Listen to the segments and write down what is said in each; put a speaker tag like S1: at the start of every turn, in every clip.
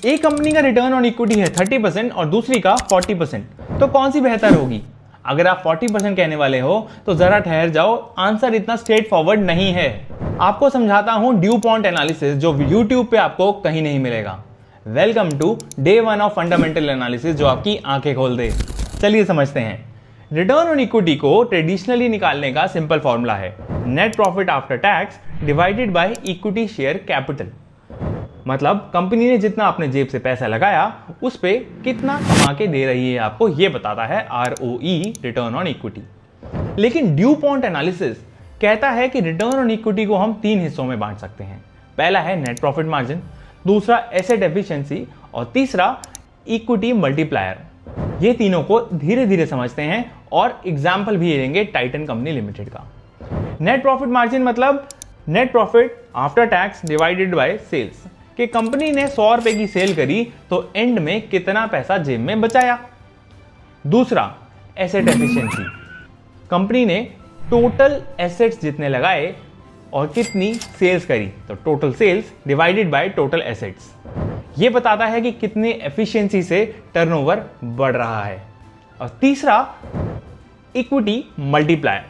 S1: एक कंपनी का return on equity है 30% और दूसरी का 40%, तो कौन सी बेहतर होगी? अगर आप 40% कहने वाले हो तो जरा ठहर जाओ, आंसर इतना स्ट्रेट फॉरवर्ड नहीं है। आपको समझाता हूं ड्यूपॉन्ट एनालिसिस, जो YouTube पे आपको कहीं नहीं मिलेगा। Welcome to day 1 of fundamental analysis, जो आपकी आंखें खोल दे। चलिए समझते हैं। रिटर्न ऑन इक्विटी को ट्रेडिशनली निकालने का सिंपल फॉर्मूला है net profit after tax divided by equity share capital. मतलब कंपनी ने जितना अपने जेब से पैसा लगाया उस पे कितना कमा के दे रही है, आपको ये बताता है ROE, रिटर्न ऑन इक्विटी। लेकिन ड्यूपॉन्ट एनालिसिस कहता है कि रिटर्न ऑन इक्विटी को हम 3 हिस्सों में बांट सकते हैं। पहला है नेट प्रॉफिट मार्जिन, दूसरा एसेट एफिशिएंसी और तीसरा इक्विटी मल्टीप्लायर। ये तीनों को धीरे धीरे समझते हैं और एग्जाम्पल भी लेंगे टाइटन कंपनी लिमिटेड का। नेट प्रॉफिट मार्जिन मतलब net profit after tax divided by sales, कि कंपनी ने 100 रुपए की सेल करी तो एंड में कितना पैसा जेब में बचाया। दूसरा एसेट एफिशिएंसी, कंपनी ने टोटल एसेट्स जितने लगाए और कितनी सेल्स करी, तो total sales divided by total assets. ये बताता है कि कितने एफिशिएंसी से टर्नओवर बढ़ रहा है। और तीसरा इक्विटी मल्टीप्लायर,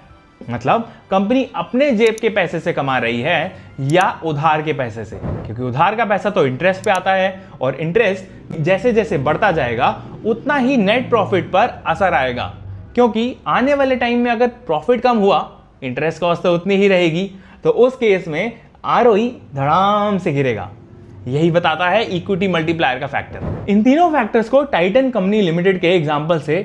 S1: मतलब कंपनी अपने जेब के पैसे से कमा रही है या उधार के पैसे से, क्योंकि उधार का पैसा तो इंटरेस्ट पे आता है और इंटरेस्ट जैसे जैसे बढ़ता जाएगा उतना ही नेट प्रॉफिट पर असर आएगा, क्योंकि आने वाले टाइम में अगर प्रॉफिट कम हुआ इंटरेस्ट कॉस्ट तो उतनी ही रहेगी, तो उस केस में ROE धड़ाम से गिरेगा। यही बताता है इक्विटी मल्टीप्लायर का फैक्टर। इन तीनों फैक्टर्स को टाइटन कंपनी लिमिटेड के एग्जांपल से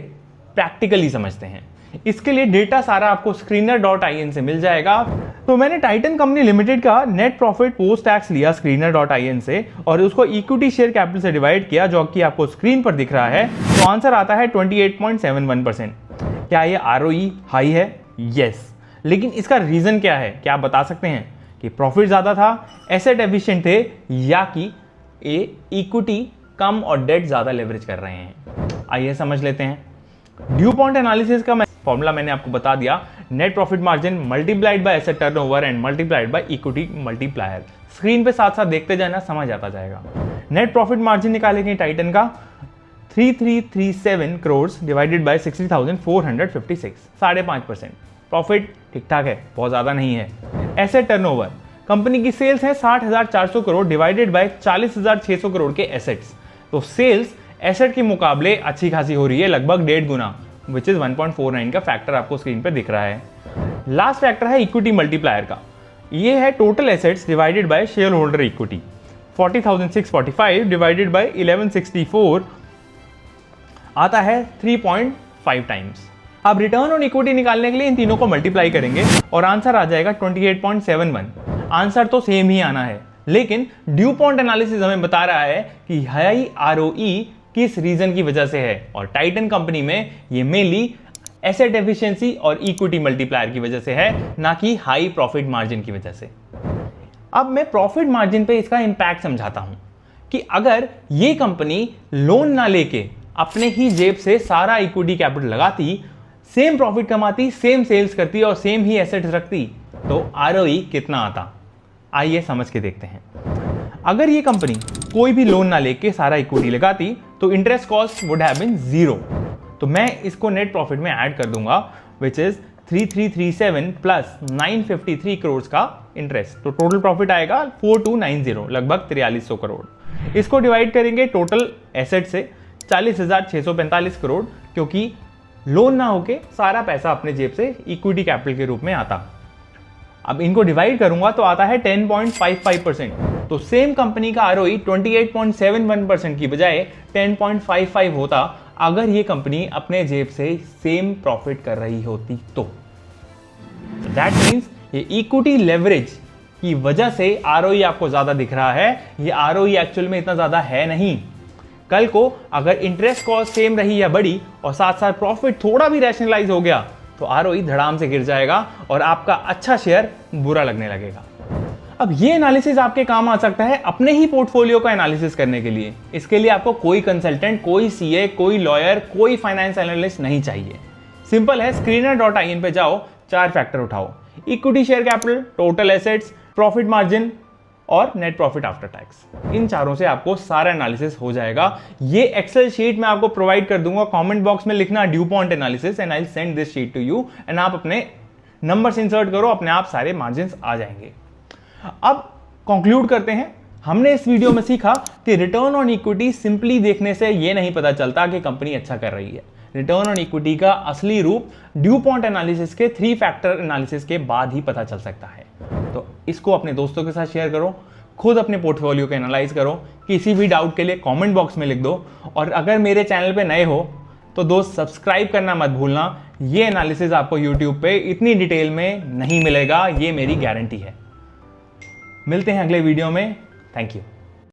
S1: प्रैक्टिकली समझते हैं। इसके लिए डेटा सारा आपको screener.in से मिल जाएगा। तो मैंने टाइटन कंपनी लिमिटेड का नेट प्रॉफिट पोस्ट टैक्स लिया screener.in से और उसको इक्विटी शेयर कैपिटल से डिवाइड किया, जो कि आपको स्क्रीन पर दिख रहा है। तो आंसर आता है 28.71%। क्या ये ROE हाई है? यस। लेकिन इसका रीजन क्या है? क्या आप बता सकते हैं कि प्रॉफिट ज्यादा था, एसेट एफिशिएंट थे, या कि इक्विटी कम और डेट ज्यादा लेवरेज कर रहे हैं? आइए समझ लेते हैं। ड्यूपॉन्ट एनालिसिस का फॉर्मूला मैंने आपको बता दिया, net profit margin multiplied by asset turnover and multiplied by equity multiplier. Screen पे साथ साथ देखते जाना, समझ आता जाएगा। नेट प्रॉफिट मार्जिन निकालेंगे टाइटन का 3337 करोड़ डिवाइडेड बाय 60,456, 5.5%। प्रॉफिट ठीक ठाक है, बहुत ज्यादा नहीं है। एसेट टर्नओवर, कंपनी की सेल्स है 60,400 करोड़ डिवाइडेड बाय 40,600 करोड़ के एसेट्स, तो सेल्स एसेट के मुकाबले अच्छी खासी हो रही है, लगभग 1.5 गुना, विच इज 1.49 का फैक्टर आपको स्क्रीन पे दिख रहा है। लास्ट फैक्टर है इक्विटी मल्टीप्लायर का, ये है total assets divided by share holder equity. 40,645 divided by 1164 आता है 3.5 टाइम्स। अब रिटर्न ऑन इक्विटी निकालने के लिए इन तीनों को मल्टीप्लाई करेंगे और आंसर आ जाएगा 28.71। आंसर तो सेम ही आना है, लेकिन ड्यूपॉन्ट एनालिसिस हमें बता रहा है कि हाई ROE किस रीजन की वजह से है, और टाइटन कंपनी में ये मेनली एसेट एफिशिएंसी और इक्विटी मल्टीप्लायर की वजह से है, ना कि हाई प्रॉफिट मार्जिन की वजह से। अब मैं प्रॉफिट मार्जिन पे इसका इंपैक्ट समझाता हूं कि अगर ये कंपनी लोन ना लेके अपने ही जेब से सारा इक्विटी कैपिटल लगाती, सेम प्रॉफिट कमाती, सेम सेल्स करती और सेम ही एसेट्स रखती, तो ROE कितना आता? आइए समझ के देखते हैं। अगर ये कंपनी कोई भी लोन ना लेके सारा इक्विटी लगाती तो interest cost would have been 0, तो मैं इसको नेट प्रॉफिट में ऐड कर दूंगा, विच इज 3337 प्लस 953 करोड़ का इंटरेस्ट, तो टोटल प्रॉफिट आएगा 4290, लगभग 4300 करोड़। इसको डिवाइड करेंगे टोटल एसेट से 40,645 करोड़, क्योंकि लोन ना होके सारा पैसा अपने जेब से इक्विटी कैपिटल के रूप में आता। अब इनको डिवाइड करूंगा तो आता है 10.55%, तो सेम कंपनी का ROE 28.71% की बजाय 10.55 होता अगर ये कंपनी अपने जेब से सेम प्रॉफिट कर रही होती तो। दैट मीन्स ये इक्विटी लेवरेज की वजह से ROE आपको ज्यादा दिख रहा है, ये ROE एक्चुअल में इतना ज्यादा है नहीं। कल को अगर इंटरेस्ट कॉस्ट सेम रही या बढ़ी और साथ साथ प्रॉफिट थोड़ा भी रैशनलाइज हो गया तो ROE धड़ाम से गिर जाएगा और आपका अच्छा शेयर बुरा लगने लगेगा। अब ये एनालिसिस आपके काम आ सकता है अपने ही पोर्टफोलियो का एनालिसिस करने के लिए। इसके लिए आपको कोई कंसल्टेंट, कोई CA, कोई लॉयर, कोई फाइनेंस एनालिस्ट नहीं चाहिए। सिंपल है, screener.in पे जाओ, 4 फैक्टर उठाओ, equity share capital, total assets, profit margin, और नेट प्रॉफिट आफ्टर टैक्स। इन चारों से आपको सारा एनालिसिस हो जाएगा। ये एक्सेल शीट मैं आपको प्रोवाइड कर दूंगा, कमेंट बॉक्स में लिखना DuPont analysis and I will send this sheet to you and आप अपने नंबर्स इंसर्ट करो, अपने आप सारे मार्जिन आ जाएंगे। अब कंक्लूड करते हैं। हमने इस वीडियो में सीखा कि रिटर्न ऑन इक्विटी सिंपली देखने से यह नहीं पता चलता कि कंपनी अच्छा कर रही है। रिटर्न ऑन इक्विटी का असली रूप ड्यूपॉन्ट एनालिसिस के 3 फैक्टर एनालिसिस के बाद ही पता चल सकता है। तो इसको अपने दोस्तों के साथ शेयर करो, खुद अपने पोर्टफोलियो को एनालाइज करो, किसी भी डाउट के लिए कमेंट बॉक्स में लिख दो। और अगर मेरे चैनल पे नए हो तो दोस्त सब्सक्राइब करना मत भूलना। ये एनालिसिस आपको यूट्यूब पे इतनी डिटेल में नहीं मिलेगा, ये मेरी गारंटी है। मिलते हैं अगले वीडियो में। Thank you.